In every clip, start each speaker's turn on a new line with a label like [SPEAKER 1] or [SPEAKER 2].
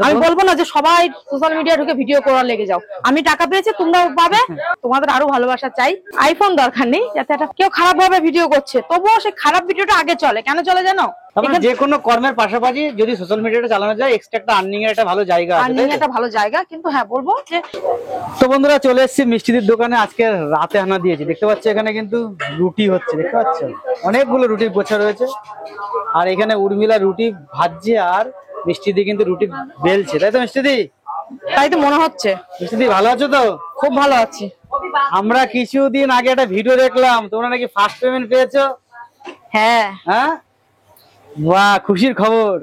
[SPEAKER 1] আমি বলবো না যে সবাই সোশ্যাল মিডিয়া ঢুকে ভিডিও করা লেগে যাও। আমি টাকা পেয়েছি, তোমরাও পাবে। তোমাদের আরো ভালোবাসা চাই। আইফোন দরকার নেই, যাতে কেউ খারাপ ভাবে ভিডিও করছে তবুও সেই খারাপ ভিডিওটা আগে চলে। কেন চলে জানো?
[SPEAKER 2] যে কোনো কর্মের পাশাপাশি যদি সোশ্যাল মিডিয়াটা চালানো যায়, এক্সট্রা একটা আর্নিং এর একটা ভালো জায়গা আছে।
[SPEAKER 1] আর্নিং একটা ভালো জায়গা, কিন্তু হ্যাঁ বলবো যে
[SPEAKER 2] তো বন্ধুরা চলে এসেছি মিষ্টিদের দোকানে। আজকে রাতে হানা দিয়েছি, দেখতে পাচ্ছ এখানে কিন্তু রুটি হচ্ছে, দেখতে পাচ্ছ অনেকগুলো রুটির গোছা রয়েছে। আর এখানে উর্মিলা রুটি ভাজছে আর মিষ্টিদি কিন্তু রুটি বেলছে, তাই তো মিষ্টিদি?
[SPEAKER 1] তাই তো মনে হচ্ছে।
[SPEAKER 2] মিষ্টিদি ভালো আছো তো?
[SPEAKER 1] খুব ভালো আছি।
[SPEAKER 2] আমরা কিছুদিন আগে একটা ভিডিও দেখলাম, তোমরা নাকি ফার্স্ট পেমেন্ট পেয়েছো।
[SPEAKER 1] হ্যাঁ
[SPEAKER 2] হ্যাঁ, বাহ, খুশির খবর।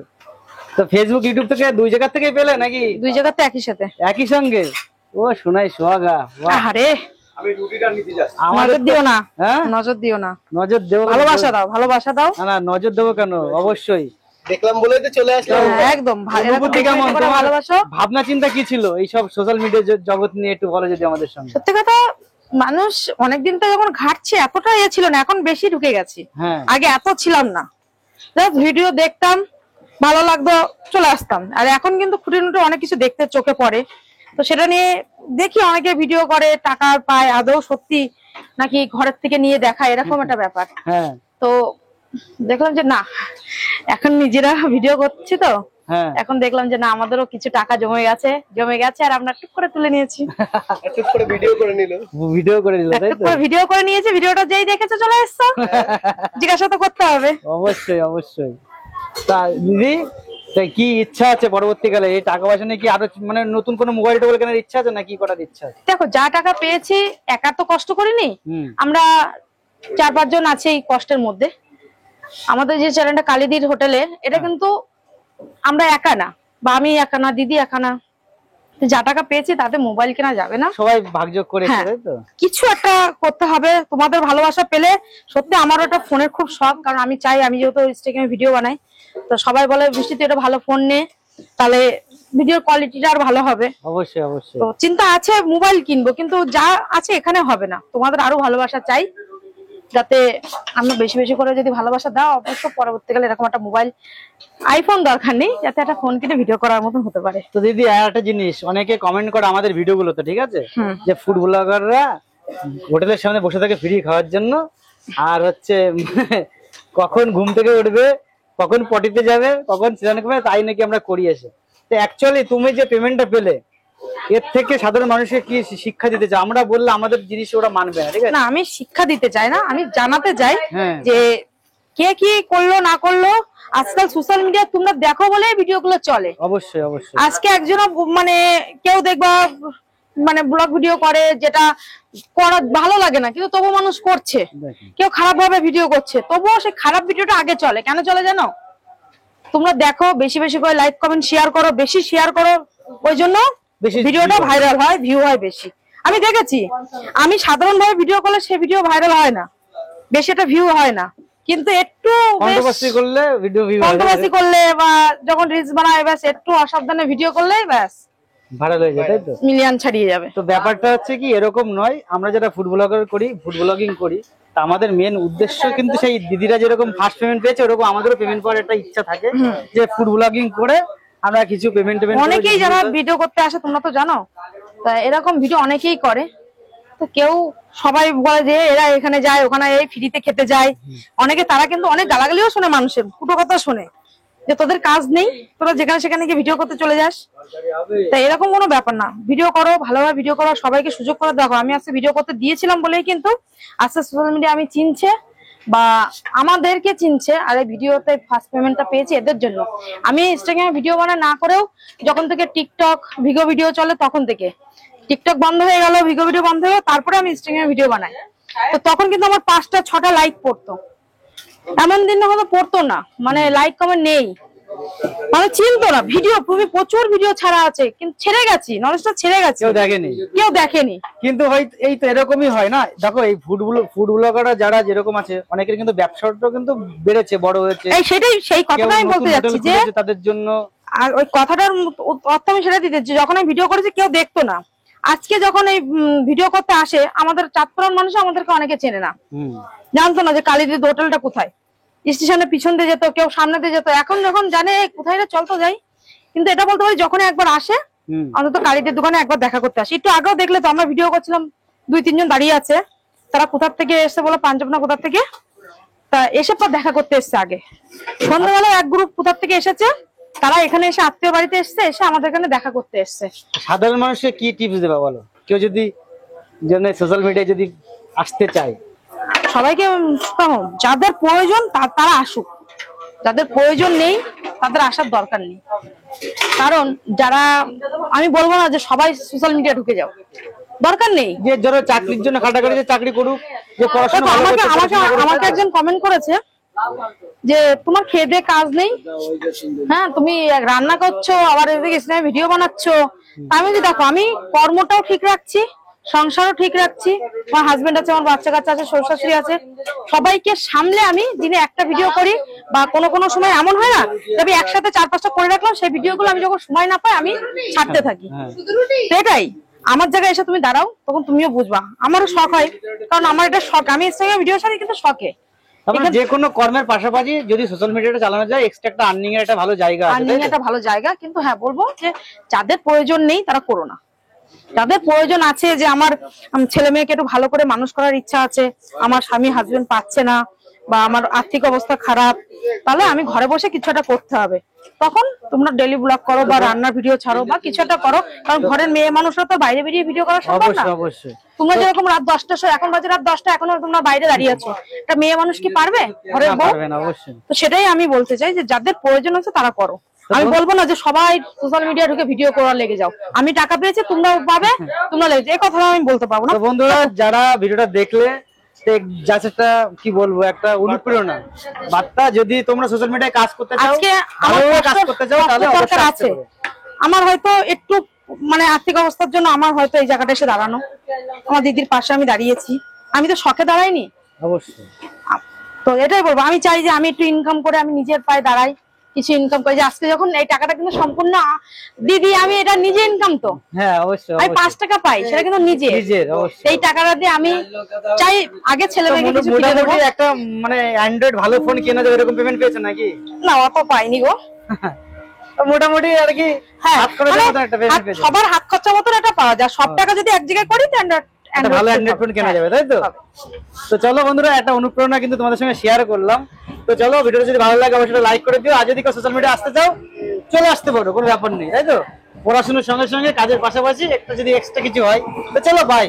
[SPEAKER 2] তো ফেসবুক ইউটিউব থেকে দুই জায়গা থেকে পেলে নাকি?
[SPEAKER 1] দুই জায়গাতে একই সাথে,
[SPEAKER 2] একই সঙ্গে? ও শোনাই সোহাগা,
[SPEAKER 1] আরে
[SPEAKER 3] আমি রুটিটা নিতে যাচ্ছি।
[SPEAKER 1] নজর দিও না।
[SPEAKER 2] হ্যাঁ,
[SPEAKER 1] নজর দিও না।
[SPEAKER 2] নজর দেবো,
[SPEAKER 1] ভালোবাসা দাও, ভালোবাসা দাও।
[SPEAKER 2] না নজর দেবো কেন, অবশ্যই
[SPEAKER 3] দেখলাম বলেই তো চলে আসলাম।
[SPEAKER 1] একদম
[SPEAKER 2] ভালোবাসো। ভাবনা চিন্তা কি ছিল এইসব সোশ্যাল মিডিয়া জগৎ নিয়ে একটু বলো যদি আমাদের সঙ্গে।
[SPEAKER 1] সত্যি কথা, মানুষ অনেকদিন তো যখন ঘাটছে এতটা ছিল না, এখন বেশি ঢুকে গেছি। আগে এত ছিলাম না, ভিডিও দেখতাম, ভালো লাগতো, চলে আসতাম। আর এখন কিন্তু খুঁটিনাটি অনেক কিছু দেখতে চোখে পড়ে, তো সেটা নিয়ে দেখি অনেকে ভিডিও করে, টাকা পায়, আদৌ সত্যি নাকি ঘরের থেকে নিয়ে দেখা, এরকম একটা ব্যাপার। তো দেখলাম যে না, এখন নিজেরা ভিডিও করছি তো, এখন দেখলাম যে না, আমাদেরও কিছু টাকা জমে গেছে আর আমরা টুক করে তুলে নিয়েছি।
[SPEAKER 3] টুক করে ভিডিও করে
[SPEAKER 1] নিয়েছি। ভিডিওটা যেই দেখেছে চলে এসছো, জিজ্ঞাসা তো করতে হবে।
[SPEAKER 2] অবশ্যই অবশ্যই। তা দিদি, কি ইচ্ছা আছে পরবর্তীকালে এই টাকা পয়সা নিয়ে? কি আরো মানে নতুন কোনো মোবাইল টোবাইল কেনার ইচ্ছা আছে না কি করার ইচ্ছা আছে?
[SPEAKER 1] দেখো, যা টাকা পেয়েছি একা তো কষ্ট করিনি, আমরা 4-5 জন আছি এই কষ্টের মধ্যে। আমাদের যে চ্যানেলটা কালিদির হোটেলে, এটা কিন্তু আমরা একা না, বা আমি একা না, দিদি একা না। যা টাকা পেয়েছি তাতে মোবাইল কেনা যাবে না,
[SPEAKER 2] সবাই ভাগযোগ করে, তাই তো?
[SPEAKER 1] কিছু একটা করতে হবে। তোমাদের ভালোবাসা পেলে সত্যি আমারও একটা ফোনের খুব শখ, কারণ আমি চাই, আমি যেহেতু ইনস্টাগ্রামে ভিডিও বানাই, তো সবাই বলে বৃষ্টি তুই একটা ভালো ফোন নে, তাহলে ভিডিওর কোয়ালিটিটা আর ভালো হবে।
[SPEAKER 2] অবশ্যই অবশ্যই।
[SPEAKER 1] তো চিন্তা আছে মোবাইল কিনবো, কিন্তু যা আছে এখানে হবে না। তোমাদের আরো ভালোবাসা চাই, যাতে আমরা বেশি বেশি করে যদি ভালোবাসা দাও, অবশ্য পরবর্তীকালে এরকম একটা মোবাইল, আইফোন দরকার নেই, যাতে একটা ফোন কিনে ভিডিও করার মতন হতে পারে।
[SPEAKER 2] তো দিদি আর একটা জিনিস, অনেকে কমেন্ট করে আমাদের ভিডিওগুলোতে, ঠিক আছে, যে ফুড ব্লগাররা হোটেলের সামনে বসে থাকে ফ্রি খাওয়ার জন্য, আর হচ্ছে কখন ঘুম থেকে উঠবে, কখন পটিতে যাবে, কখন স্নান করবে, তাই নাকি আমরা করি এসে। তো অ্যাকচুয়ালি তুমি যে পেমেন্টটা পেলে, এর থেকে সাধারণ মানুষকে কি শিক্ষা দিতে চাও? আমরা বললে আমাদের জিনিস ওরা মানবে না, ঠিক আছে?
[SPEAKER 1] না, আমি শিক্ষা দিতে চাই না, আমি জানাতে চাই যে কে কি করলো না করলো, আজকাল সোশ্যাল মিডিয়া তোমরা দেখো বলে ভিডিও গুলো চলে।
[SPEAKER 2] অবশ্যই অবশ্যই।
[SPEAKER 1] আজকে একজন মানে কেউ দেখবা মানে ব্লগ ভিডিও করে, যেটা করা ভালো লাগে না, কিন্তু তবু মানুষ করছে। কেউ খারাপ ভাবে ভিডিও করছে, তবুও সেই খারাপ ভিডিওটা আগে চলে। কেন চলে জানো? তোমরা দেখো, বেশি বেশি করে লাইক কমেন্ট শেয়ার করো, বেশি শেয়ার করো, ওই জন্য ভিডিওটা ভাইরাল হয়, ভিউ হয় বেশি। আমি দেখেছি, আমি সাধারণ ভাবে ভিডিও করলে সে ভিডিও ভাইরাল হয় না, বেশি একটা ভিউ হয় না, কিন্তু একটু
[SPEAKER 2] কন্ট্রোভার্সি করলে ভিডিও ভিউ হয়,
[SPEAKER 1] কন্ট্রোভার্সি করলে বা যখন রিলস বানায়, ব্যাস একটু অসাবধানে ভিডিও করলে ব্যাস
[SPEAKER 2] ভাইরাল হয়ে যায়, তাই তো?
[SPEAKER 1] মিলিয়ন ছাড়িয়ে যাবে।
[SPEAKER 2] তো ব্যাপারটা হচ্ছে কি, এরকম নয়। আমরা যারা ফুড ব্লগার করি, ফুড ব্লগিং করি, তা আমাদের মেন উদ্দেশ্য কিন্তু সেই দিদিরা যেরকম ফার্স্ট পেমেন্ট পেয়েছে, ওরকম আমাদেরও পেমেন্ট পাওয়ার একটা ইচ্ছা থাকে, যে ফুড ব্লগিং করে আমরা কিছু পেমেন্ট।
[SPEAKER 1] অনেকেই যারা ভিডিও করতে আসে, তোমরা তো জানো, তা এরকম ভিডিও অনেকেই করে। তো কেউ সবাই বলে যে এরা এখানে যায়, ওখানে এই ফ্রিতে খেতে যায়, অনেকে তারা কিন্তু অনেক গালাগালিও শোনে, মানুষের কুটো কথা শোনে, যে তোদের কাজ নেই, তোরা যেখানে সেখানে গিয়ে ভিডিও করতে চলে যাস। তাই এরকম কোনো ব্যাপার না, ভিডিও করো, ভালোভাবে ভিডিও করো, সবাইকে সুযোগ করে দেখো। আমি আজকে ভিডিও করতে দিয়েছিলাম বলেই কিন্তু আজকে সোশ্যাল মিডিয়া আমি চিনছে বা আমাদেরকে চিনছে। আর এই ভিডিওতে ফার্স্ট পেমেন্টটা পেয়েছি এদের জন্য। আমি ইনস্টাগ্রামে ভিডিও বানা না করেও, যখন থেকে টিকটক ভিডিও চলে, তখন থেকে টিকটক বন্ধ হয়ে গেল, ভিডিও বন্ধ হয়ে গেল, তারপরে আমি ইনস্টাগ্রামে ভিডিও বানাই। তো তখন কিন্তু আমার 5টা-6টা লাইক পড়তো, এমন দিন হয়তো পড়তো না, মানে লাইক কমেন্ট নেই, মানে চিনতো না। ভিডিও প্রচুর ভিডিও ছাড়া আছে, কিন্তু ছেড়ে গেছি, নলেজটা ছেড়ে গেছে, কেউ দেখেনি।
[SPEAKER 2] কিন্তু এই তো এরকমই হয় না। দেখো, এই ফুড ব্লগাররা যারা যেরকম আছে, অনেকের কিন্তু ব্যবসাটাও কিন্তু বেড়েছে, বড় হয়েছে।
[SPEAKER 1] সেই কথাটা আমি বলতে যাচ্ছি, যে
[SPEAKER 2] তাদের জন্য,
[SPEAKER 1] আর ওই কথাটার অর্থ আমি সেটা দিতে, যখন আমি ভিডিও করেছি কেউ দেখতো না, আজকে যখন এই ভিডিও করতে আসে, আমাদের চাঁদপুরের মানুষ আমাদেরকে অনেকে চেনে না, জানতো না যে কালীদির হোটেলটা কোথায়, স্টেশনের পিছন দিয়ে যেত, কেউ সামনে দিয়ে যেত। এখন যখন জানে কোথায় চলতো যাই, কিন্তু এটা বলতে পারি যখন একবার আসে
[SPEAKER 2] হুম।
[SPEAKER 1] অন্তত কালীদের দোকানে একবার দেখা করতে আসে। একটু আগেও দেখলে তো আমরা ভিডিও করছিলাম, 2-3 জন দাঁড়িয়ে আছে, তারা কোথা থেকে এসে বলো পাঞ্জাব না কোথা থেকে, তা এসে পর দেখা করতে এসছে। আগে সন্ধ্যাবেলা এক গ্রুপ কোথা থেকে এসেছে, তারা এখানে এসে আত্মীয় বাড়িতে এসছে, এসে আমাদের এখানে দেখা করতে এসছে।
[SPEAKER 2] সাধারণ মানুষকে কি টিপস দেবা বলো, কেউ যদি সোশ্যাল মিডিয়ায় যদি আসতে চায়?
[SPEAKER 1] সবাইকে শোনো, যাদের প্রয়োজন তারা আসুক, যাদের প্রয়োজন নেই তাদের আসার দরকার নেই। কারণ যারা, আমি বলবো না যে সবাই সোশ্যাল মিডিয়া ঢুকে যাও, দরকার নেই।
[SPEAKER 2] যে যারা চাকরির জন্য খাটাখাটি, যে চাকরি করুক, যে পড়াশোনা
[SPEAKER 1] দেখো,
[SPEAKER 2] ভালো
[SPEAKER 1] আমাকে
[SPEAKER 2] করছে,
[SPEAKER 1] আমাকে
[SPEAKER 2] পড়াশোনা করে
[SPEAKER 1] আমাকে একজন কমেন্ট করেছে যে তোমার খেয়ে দেয়ে কাজ নেই, হ্যাঁ তুমি রান্না করছো আবার এদিকে স্ন্যাপ ভিডিও বানাচ্ছো। আমি যে দেখো, আমি কর্মটাও ঠিক রাখছি, সংসারও ঠিক রাখছি, আমার হাজবেন্ড আছে, আমার বাচ্চা কাচ্চা আছে, শ্বশুর শাশুড়ি আছে, সবাইকে সামলে আমি দিনে একটা ভিডিও করি। বা কোনো কোনো সময় এমন হয় না তবে একসাথে 4-5টা করে রাখলাম, সেই ভিডিওগুলো আমি যখন সময় না পাই আমি ছাড়তে থাকি।
[SPEAKER 2] হ্যাঁ।
[SPEAKER 1] তো এটাই, আমার জায়গায় এসে তুমি দাঁড়াও, তখন তুমিও বুঝবা। আমারও শখ হয়, কারণ আমার এটা শখ, আমি ইনস্টাগ্রামে ভিডিও ছাড়ি কিন্তু শখে।
[SPEAKER 2] তারপরে যে কোনো কর্মের পাশাপাশি যদি সোশ্যাল মিডিয়াটা চালানো যায়, এক্সট্রা একটা আর্নিং এর একটা ভালো জায়গা আছে,
[SPEAKER 1] আর্নিং
[SPEAKER 2] তাই তো?
[SPEAKER 1] একটা ভালো জায়গা, কিন্তু হ্যাঁ বলবো যে যাদের প্রয়োজন নেই তারা করো না। যাদের প্রয়োজন আছে, যে আমার ছেলে মেয়েকে একটু ভালো করে মানুষ করার ইচ্ছা আছে, আমার স্বামী হাজবেন্ড পাচ্ছে না, বা আমার আর্থিক অবস্থা খারাপ, তাহলে আমি ঘরে বসে কিছু একটা করতে হবে, তখন তোমরা ডেইলি ব্লগ করো বা রান্নার ভিডিও ছাড়ো বা কিছু একটা করো। কারণ ঘরের মেয়ে মানুষরা তো বাইরে বেরিয়ে ভিডিও করা সম্ভব না।
[SPEAKER 2] অবশ্যই অবশ্যই।
[SPEAKER 1] তোমরা যেরকম রাত 10টার সময়, এখন বাজে রাত 10টা, এখনো তোমরা বাইরে দাঁড়িয়ে আছো, একটা মেয়ে মানুষ কি পারবে ঘরের
[SPEAKER 2] না,
[SPEAKER 1] বউ?
[SPEAKER 2] পারবে না, অবশ্যই।
[SPEAKER 1] তো সেটাই আমি বলতে চাই যে যাদের প্রয়োজন আছে তারা করো। আমি বলবো না যে সবাই সোশ্যাল মিডিয়া ঢুকে ভিডিও করা লেগে যাও, আমি টাকা পেয়েছি তোমরাও পাবে, তোমরা লেগে, এই কথা আমি বলতে পারবো না।
[SPEAKER 2] তো বন্ধুরা, যারা ভিডিওটা দেখলে, জাস্ট একটা কি বলবো, একটা অনুপ্রেরণা বার্তা, যদি তোমরা সোশ্যাল মিডিয়ায় কাজ করতে চাও,
[SPEAKER 1] আজকে আমার
[SPEAKER 2] ভালোভাবে কাজ করতে চাও, তাহলে
[SPEAKER 1] দরকার
[SPEAKER 2] অবশ্যই আসতে
[SPEAKER 1] আছে।
[SPEAKER 2] পারো।
[SPEAKER 1] আমার হয়তো একটু মানে আর্থিক অবস্থার জন্য আমার হয়তো এই জায়গাটা এসে দাঁড়ানো, আমার দিদির পাশে আমি দাঁড়িয়েছি, আমি তো শখে দাঁড়াইনি।
[SPEAKER 2] অবশ্যই।
[SPEAKER 1] তো এটাই বলবো, আমি চাই যে আমি একটু ইনকাম করে আমি নিজের পায়ে দাঁড়াই, কিছু ইনকাম করে, যে আজকে যখন এই টাকাটা কিন্তু সম্পূর্ণ দিদি, আমি এটা নিজে ইনকাম, তো
[SPEAKER 2] হ্যাঁ, অবশ্যই
[SPEAKER 1] আমি
[SPEAKER 2] অবশ্যই।
[SPEAKER 1] 5 টাকা পাই, সেটা কিন্তু নিজের।
[SPEAKER 2] অবশ্যই।
[SPEAKER 1] এই টাকাটা দিয়ে আমি চাই আগে ছেলে মেয়েকে কিছু কিনে দেবো।
[SPEAKER 2] মোটামুটি একটা মানে অ্যান্ড্রয়েড ভালো ফোন কেনা যাবে এরকম পেমেন্ট পেয়েছেন নাকি?
[SPEAKER 1] না, অত পাইনি গো।
[SPEAKER 2] তো মোটামুটি আর কি
[SPEAKER 1] হ্যাঁ,
[SPEAKER 2] হাত খরচের
[SPEAKER 1] মানে
[SPEAKER 2] মতো একটা পেমেন্ট পেয়েছেন।
[SPEAKER 1] সবার হাত খরচা মতন এটা পাওয়া যায়, সব টাকা যদি এক জায়গায় করি তো
[SPEAKER 2] একটা ভালো অ্যান্ড্রয়েড ফোন কেনা যাবে, তাই তো? তো চলো বন্ধুরা, একটা অনুপ্রেরণা কিন্তু তোমাদের সঙ্গে শেয়ার করলাম। তো চলো, ভিডিওটা যদি ভালো লাগে অবশ্যই লাইক করে দিও, আর যদি কেউ সোশ্যাল মিডিয়া আসতে চাও চলে আসতে পারো, কোনো ব্যাপার নেই, তাই তো? পড়াশোনার সঙ্গে সঙ্গে কাজের পাশাপাশি একটা যদি এক্সট্রা কিছু হয়, তো চলো বাই।